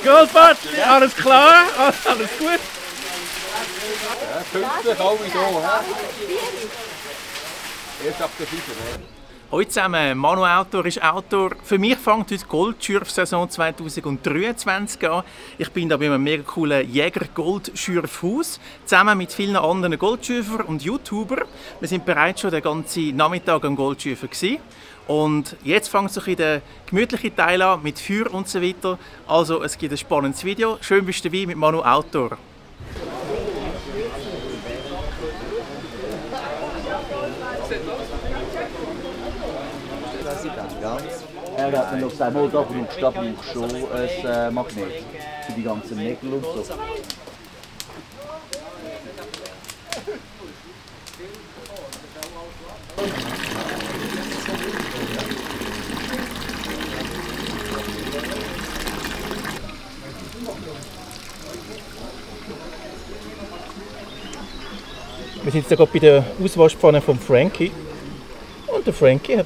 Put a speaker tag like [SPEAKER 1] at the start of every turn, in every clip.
[SPEAKER 1] Goldbartli, alles klar? Alles gut?
[SPEAKER 2] Ja, pünktlich alle so, hä? Erst ab der 5.
[SPEAKER 1] Hallo zusammen, Manu Outdoor ist Outdoor. Für mich fängt heute die Goldschürf-Saison 2023 an. Ich bin hier bei einem mega coolen Jäger-Goldschürfhaus, zusammen mit vielen anderen Goldschürfern und YouTubern. Wir sind bereits schon den ganzen Nachmittag am Goldschürfen gewesen. Und jetzt fängt so der gemütliche Teil an mit Feuer und so weiter. Also es gibt ein spannendes Video. Schön bist du dabei mit Manu Outdoor.
[SPEAKER 3] Er hat dann noch gesagt, da brauchst du schon ein Magnet für die ganzen Nägel und so.
[SPEAKER 1] Wir sind jetzt gerade bei der Auswaschpfanne von Frankie. Und der Frankie hat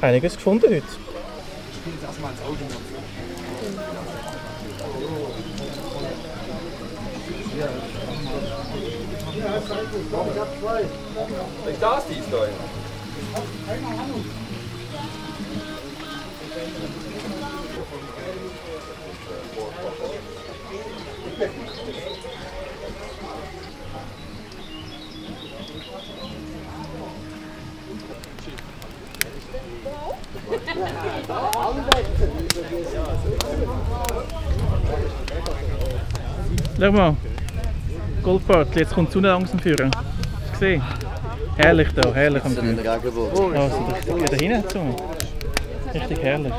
[SPEAKER 1] einiges gefunden heute.
[SPEAKER 2] Ist das dies da?
[SPEAKER 1] Schau mal, Goldbartli, jetzt kommt die Sonne langsam führen. Hast du gesehen? Herrlich da, herrlich am Feuer. Also, da geht er rein zu. Richtig herrlich.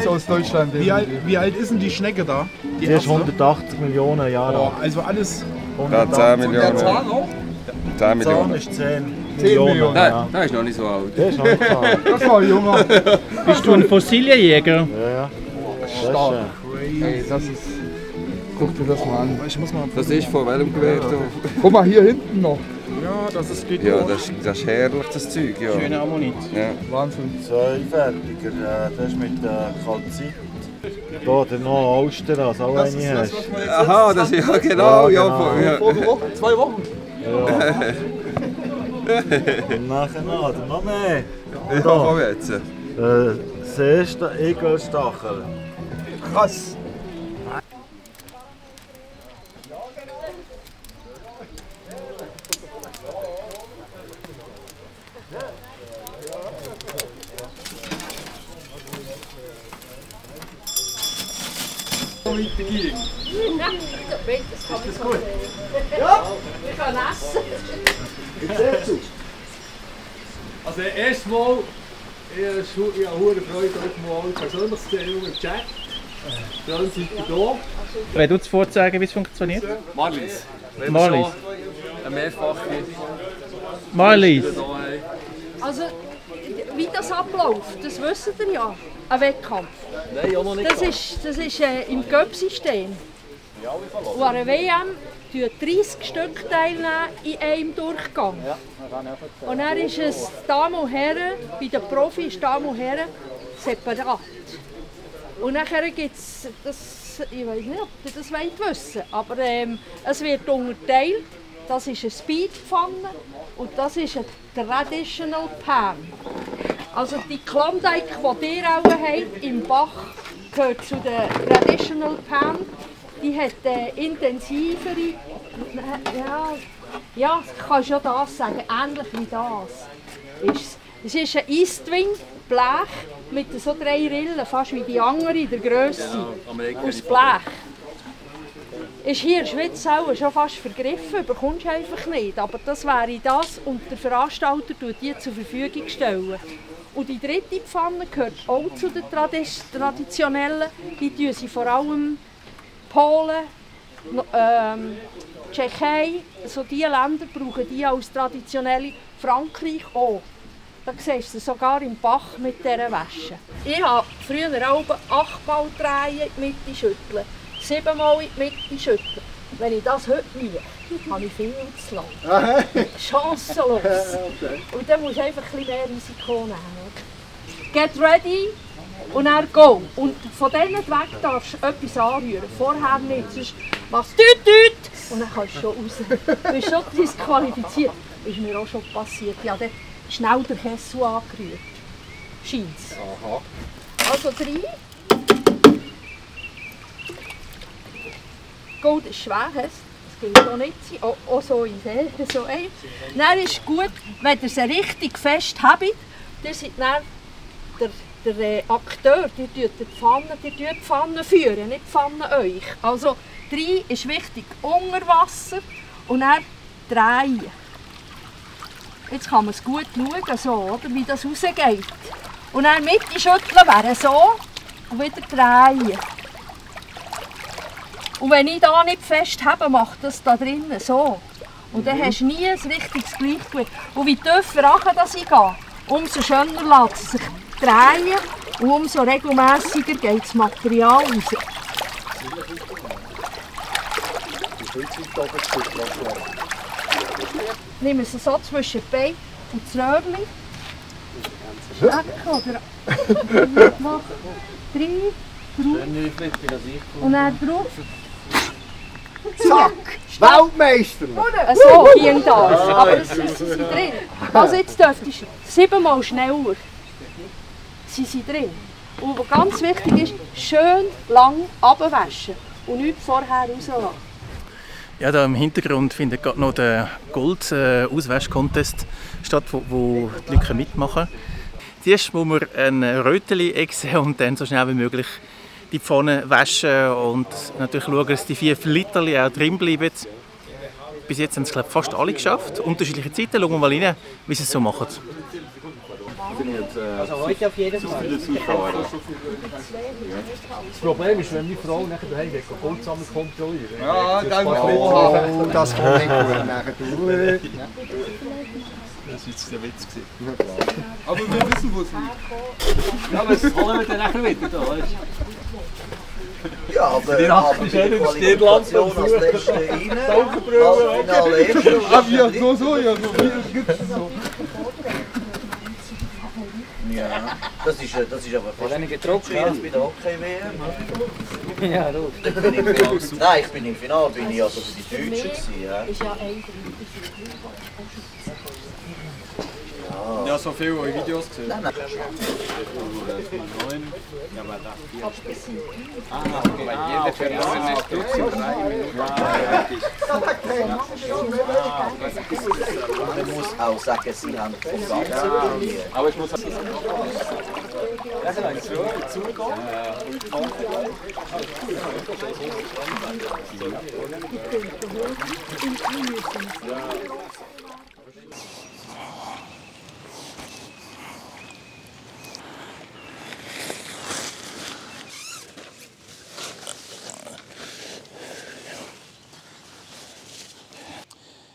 [SPEAKER 4] Aus Deutschland. Wie alt ist denn die Schnecke da?
[SPEAKER 3] Die ist 180 Millionen Jahre alt.
[SPEAKER 4] Also alles.
[SPEAKER 2] Ja, 10 Millionen. 10 Millionen.
[SPEAKER 3] ist 10
[SPEAKER 4] Millionen.
[SPEAKER 3] Millionen.
[SPEAKER 2] Nein, der ist noch nicht so alt.
[SPEAKER 3] Der ist noch nicht alt.
[SPEAKER 4] Das war ein Junger.
[SPEAKER 1] Bist du ein Fossilienjäger?
[SPEAKER 3] Ja.
[SPEAKER 4] Stark. Ey, das ist. Guck dir das mal an. Ich muss mal.
[SPEAKER 2] Das ist von welchem Gewehr da?
[SPEAKER 4] Guck mal hier hinten noch. Ja, das ist gut.
[SPEAKER 2] Ja, das ist herrlich, das Zeug. Ja.
[SPEAKER 1] Schöne Ammonit.
[SPEAKER 2] Ja.
[SPEAKER 4] Wahnsinn.
[SPEAKER 3] Zweifertiger, das ist mit Kalzit. Da, der noch Austern, als auch eine hast.
[SPEAKER 2] Aha, das ist ja genau. Ja, ja.
[SPEAKER 4] Vor 2 Wochen.
[SPEAKER 3] Ja. Und nachher noch mehr.
[SPEAKER 2] Ich komme jetzt.
[SPEAKER 3] Das erste Egelstachel.
[SPEAKER 4] Krass.
[SPEAKER 5] Ist das gut? Ja, wir können essen.
[SPEAKER 6] Also erstmal, ich habe hohe Freude, euch mal persönlich zu sehen mit Jack. Dann seid ihr da.
[SPEAKER 1] Wer tut es vorzeigen, wie es funktioniert?
[SPEAKER 6] Marlies.
[SPEAKER 1] Marlies.
[SPEAKER 6] Eine mehrfache.
[SPEAKER 1] Marlies.
[SPEAKER 5] Also, wie das abläuft, das wisst ihr ja. Ein Wettkampf.
[SPEAKER 6] Nein, auch noch nicht.
[SPEAKER 5] Das ist im Göpp-System. Und an der WM nehmen 30 Stück teilnehmen in einem Durchgang. Und dann ist es Damen und Herren, bei den Profis Damen und Herren separat. Und nachher gibt es, ich weiß nicht, ob ihr das wissen wollt, aber es wird unterteilt. Das ist eine Speedpfanne und das ist eine Traditional Pan. Also die Klondike, die ihr auch habt im Bach, gehört zu der Traditional Pan. Die hat intensivere, ja, kannst du ja das sagen, ähnlich wie das. Es ist ein Eastwing Blech mit so 3 Rillen, fast wie die andere in der Grösse, aus Blech. Ist hier in der Schweiz auch schon fast vergriffen, bekommst du einfach nicht. Aber das wäre das und der Veranstalter tut die zur Verfügung stellen. Und die dritte Pfanne gehört auch zu den traditionellen. Die tun sie vor allem Polen, Tschechei, so diese Länder brauchen die als traditionelle. Frankreich auch. Da siehst du sogar im Bach mit dieser Wäsche. Ich habe früher auch 8-mal drehen in die Mitte schütteln, 7-mal in die Mitte schütteln. Wenn ich das heute mache, habe ich viel zu lang. Chancenlos. Und dann musst du einfach ein bisschen mehr Risiko nehmen. Get ready und dann go. Und von denen weg darfst du etwas anrühren. Vorher nicht, sonst machst du tüt und dann kannst du schon raus. Du bist schon disqualifiziert. Das ist mir auch schon passiert. Ich habe dann schnell den Kessel angerührt. Scheint's. Also 3. Gold ist schwer, das gilt auch nicht. Auch so in der so ein. Dann ist es gut, wenn ihr sie richtig fest habt, ihr seid dann der Akteur, ihr führt die Pfanne führen, nicht die Pfanne euch. Also 3 ist wichtig, unter Wasser und dann drehen. Jetzt kann man es gut schauen, so, oder, wie das rausgeht. Und dann Mitte schütteln wäre so und wieder drehen. Und wenn ich da nicht fest habe, mache ich das da drinnen so. Und dann hast du nie ein richtiges Gleichgewicht. Und wie tiefer das ich gehe, umso schöner lässt es sich drehen und umso regelmäßiger geht das Material raus. Nimm es so zwischen Bein und das Röhrchen. Schlecken oder mach 3, und dann drauf.
[SPEAKER 7] Zack! Weltmeister!
[SPEAKER 5] So ging das, aber es sind drin. Also jetzt dürftest du 7-mal schneller. Sie sind drin. Und was ganz wichtig ist, schön lang abwaschen und nicht vorher rauslassen.
[SPEAKER 1] Ja, da im Hintergrund findet gerade noch der Gold-Auswasch-Contest statt, wo die Leute mitmachen können. Zuerst muss man ein Rötchen exen und dann so schnell wie möglich die Pfanne waschen und natürlich schauen, dass die 4 Liter auch drin bleiben. Bis jetzt haben es fast alle geschafft. Unterschiedliche Zeiten. Schauen wir mal rein, wie sie es so machen.
[SPEAKER 3] Also heute auf jeden Fall.
[SPEAKER 6] Das Problem ist, wenn meine Frau nachher daheim geht, Gold zusammen kontrollieren.
[SPEAKER 7] Ja, dann oh, das kommt nicht gut nachher.
[SPEAKER 2] Das war jetzt der Witz. Aber wir wissen, wo es liegt. Ja, aber das holen wir dann nachher wieder da, weißt du?
[SPEAKER 7] Ja, aber
[SPEAKER 2] die Qualifikation
[SPEAKER 7] als letzte rein, Halbfinale erster.
[SPEAKER 2] Ah, ja, so, ja, so.
[SPEAKER 3] Ja, das ist aber fast nicht getrocknet bei der Hockey-WM. Ja, gut. Nein, ich bin im Finale, bin ich also für die Deutschen gewesen, ja.
[SPEAKER 2] Ja, so viel in Videos gesehen.
[SPEAKER 3] Nein, nein.
[SPEAKER 2] Jeder für eine Stütze.
[SPEAKER 3] Man muss auch sagen, sie haben vom Ganzen.
[SPEAKER 2] Aber ich muss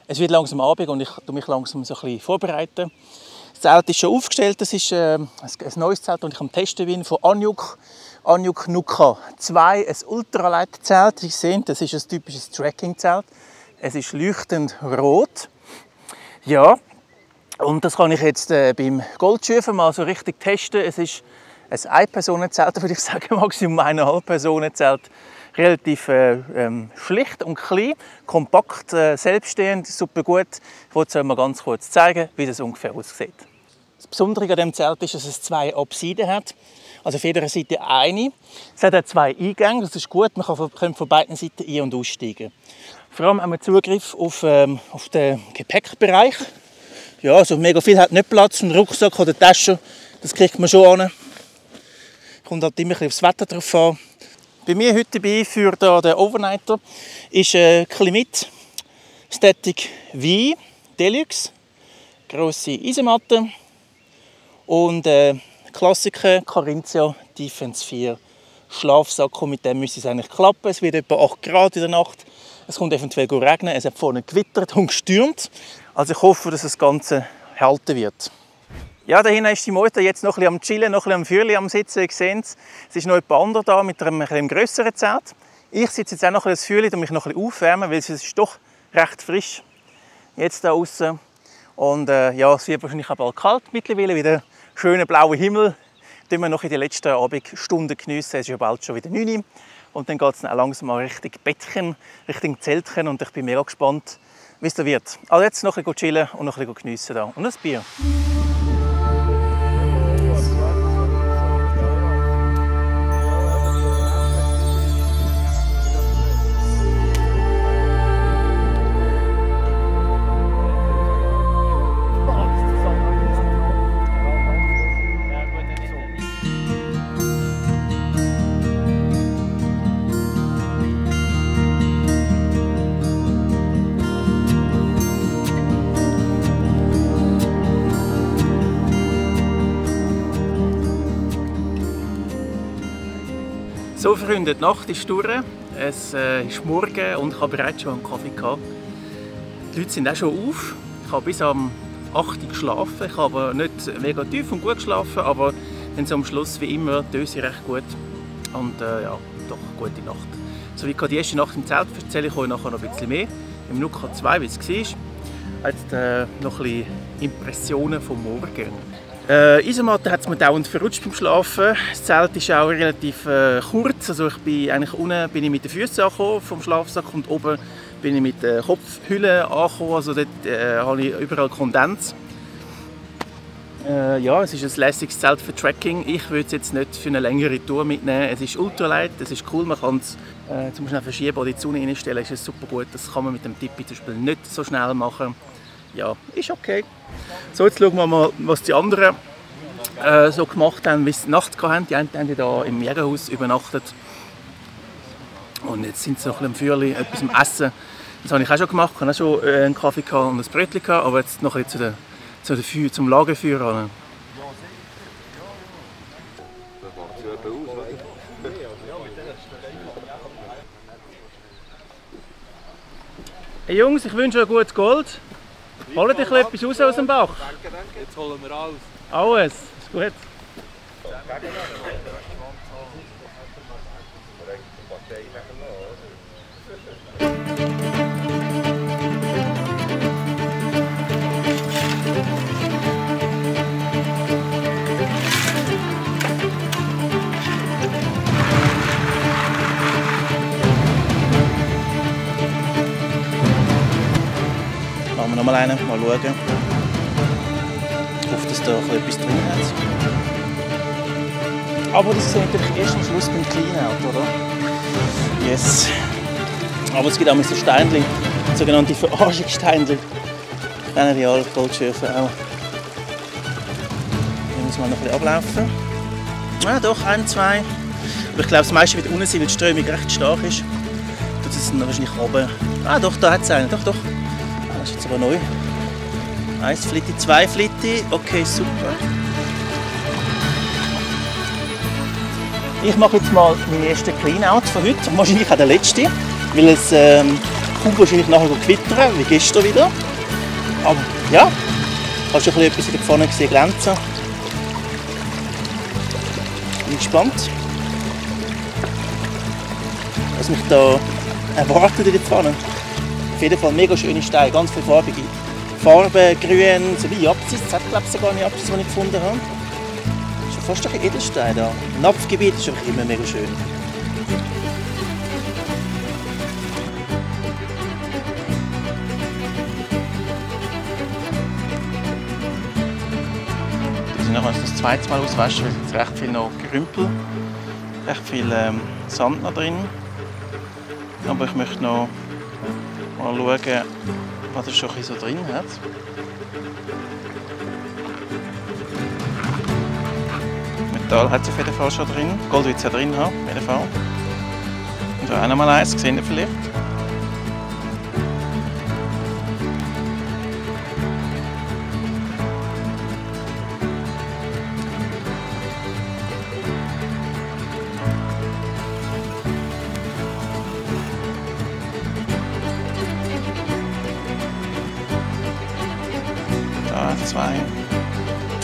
[SPEAKER 1] Es wird langsam Abend und ich tue mich langsam so ein bisschen vorbereiten. Das Zelt ist schon aufgestellt. Das ist ein neues Zelt, das ich am Testen bin, von Anyuk. Anyuk Nuka 2, ein Ultralight-Zelt. Sie sehen, das ist ein typisches Trekking-Zelt. Es ist leuchtend rot. Ja, und das kann ich jetzt beim Goldschürfen mal so richtig testen. Es ist ein Ein-Personen-Zelt, würde ich sagen, Maximum 1,5-Personen-Zelt. Relativ schlicht und klein, kompakt, selbststehend, super gut. Ich wollte es euch mal ganz kurz zeigen, wie das ungefähr aussieht. Das Besondere an diesem Zelt ist, dass es 2 Apsiden hat. Also auf jeder Seite eine. Es hat auch 2 Eingänge, das ist gut, man kann von beiden Seiten ein- und aussteigen. Vor allem haben wir Zugriff auf den Gepäckbereich. Ja, also mega viel hat nicht Platz, ein Rucksack oder Tasche, das kriegt man schon an. Kommt halt immer ein bisschen aufs Wetter drauf an. Bei mir heute dabei für den Overnighter ist Klimit Static V Deluxe, grosse Isomatte und Klassiker Carinthia Defense 4 Schlafsack. Mit dem müsste es eigentlich klappen. Es wird etwa 8 Grad in der Nacht. Es kommt eventuell regnen. Es hat vorne gewittert und gestürmt. Also ich hoffe, dass das Ganze halten wird. Ja, da hinten ist die Mutter jetzt noch ein bisschen am Chillen, noch ein bisschen am Feuerchen am Sitzen. Ihr seht es, es ist noch jemand anderes da mit einem grösseren Zelt. Ich sitze jetzt auch noch ein bisschen das Feuerchen und mich noch ein bisschen aufwärmen, weil es ist doch recht frisch jetzt da außen. Und ja, es wird wahrscheinlich auch bald kalt mittlerweile, wieder schöner blauer Himmel. Den wir noch in den letzten Abendstunden geniessen. Es ist ja bald schon wieder 9 Uhr. Und dann geht es dann auch langsam mal Richtung Bettchen, Richtung Zeltchen. Und ich bin mega gespannt, wie es da wird. Also jetzt noch ein bisschen chillen und noch ein bisschen geniessen da. Und ein Bier. So Freunde, die Nacht ist durch. Es ist morgen und ich habe bereits schon einen Kaffee gehabt. Die Leute sind auch schon auf. Ich habe bis am 8 Uhr geschlafen. Ich habe nicht mega tief und gut geschlafen, aber dann so am Schluss wie immer döse ich recht gut. Und ja, doch gute Nacht. So wie die erste Nacht im Zelt erzähle ich euch nachher noch ein bisschen mehr. Im Nuka 2, wie es war. Jetzt noch ein bisschen Impressionen vom Morgen. Isomatte hat es mir dauernd verrutscht beim Schlafen. Das Zelt ist auch relativ kurz. Also ich bin eigentlich unten bin ich mit den Füßen angekommen vom Schlafsack und oben bin ich mit der Kopfhülle angekommen. Also dort habe ich überall Kondens. Ja, es ist ein lässiges Zelt für Trekking. Ich würde es jetzt nicht für eine längere Tour mitnehmen. Es ist ultralight, es ist cool, man kann es zum Beispiel verschieben oder in die Sonne reinstellen. Ist super gut. Das kann man mit dem Tipi zum Beispiel nicht so schnell machen. Ja, ist okay. So, jetzt schauen wir mal, was die anderen so gemacht haben, wie sie die Nacht hatten. Die einen haben hier im Jägerhaus übernachtet. Und jetzt sind sie noch ein bisschen am Feuerli, etwas am Essen. Das habe ich auch schon gemacht. Ich habe auch schon einen Kaffee und ein Brötchen gehabt, aber jetzt noch ein bisschen zum Lagerfeuer ran. Hey Jungs, ich wünsche euch gutes Gold. Holt euch etwas raus aus dem Bach?
[SPEAKER 6] Jetzt holen wir alles.
[SPEAKER 1] Alles? Ist gut. Machen wir noch mal einen, mal schauen. Ich hoffe, dass da etwas drin hat. Aber das ist natürlich erst am Schluss beim Cleanout, oder? Yes. Aber es gibt auch so Steinchen, sogenannte Verarschungssteinchen. Kennen die alle Goldschürfen auch. Hier muss man noch ein bisschen ablaufen. Ja, doch, 1, 2. Aber ich glaube, das meiste wird unten sein, weil die Strömung recht stark ist. Das ist dann wahrscheinlich oben. Ah, doch, da hat es einen. Doch, doch. Das ist jetzt aber neu. 1 Flitti, 2 Flitti. Okay, super. Ich mache jetzt mal meinen ersten Cleanout von heute. Wahrscheinlich auch den letzten. Weil es kommt wahrscheinlich nachher gewittern, wie gestern wieder. Aber ja, ich habe schon etwas in der Pfanne gesehen glänzen. Bin gespannt, was mich da erwartet in der Pfanne. Auf jeden Fall mega schöne Steine, ganz viele farbige Farben, grün, sowie Japsis. Das hat glaube ich sogar eine Japsis, die ich gefunden habe. Das ist schon fast ein Edelstein da. Ein Napfgebiet ist einfach immer mega schön. Ich nachher das zweite Mal auswaschen, weil es jetzt recht viel noch Gerümpel, recht viel Sand noch drin. Aber ich möchte noch mal schauen, was es schon so drin hat. Metall hat es auf jeden Fall schon drin. Gold wird es ja drin haben, auf jeden Fall. Und auch noch mal eins, gesehen vielleicht. Zwei.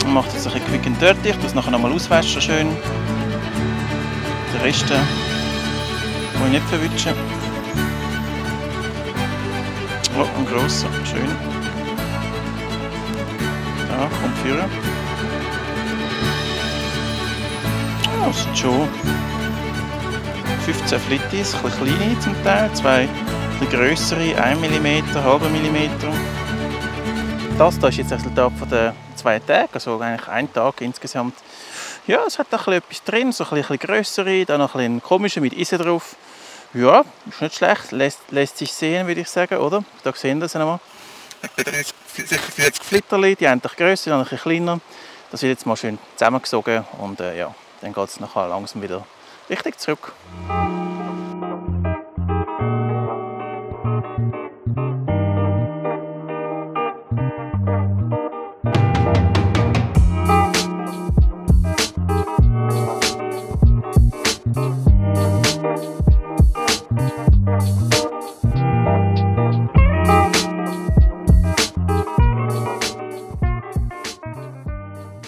[SPEAKER 1] Und macht jetzt ein bisschen quick and dirty. Ich tue es nachher nochmal auswaschen, schön. Den Rest muss ich nicht verwischen. Brocken grosser, schön. Da, kommt führen. Oh, das sind schon 15 Flittis, ein bisschen kleine zum Teil, zwei grössere, 1 mm, halber Millimeter. Das hier ist jetzt das Resultat von den 2 Tagen, also eigentlich ein Tag insgesamt. Ja, es hat ein bisschen etwas drin, so ein bisschen grössere, dann noch ein bisschen komische mit Eisen drauf. Ja, ist nicht schlecht, lässt sich sehen, würde ich sagen, oder? Da sehen wir es nochmal. 40 Flitterli, die eigentlich grösser, dann ein bisschen kleiner. Das wird jetzt mal schön zusammengesogen und ja, dann geht es nachher langsam wieder richtig zurück.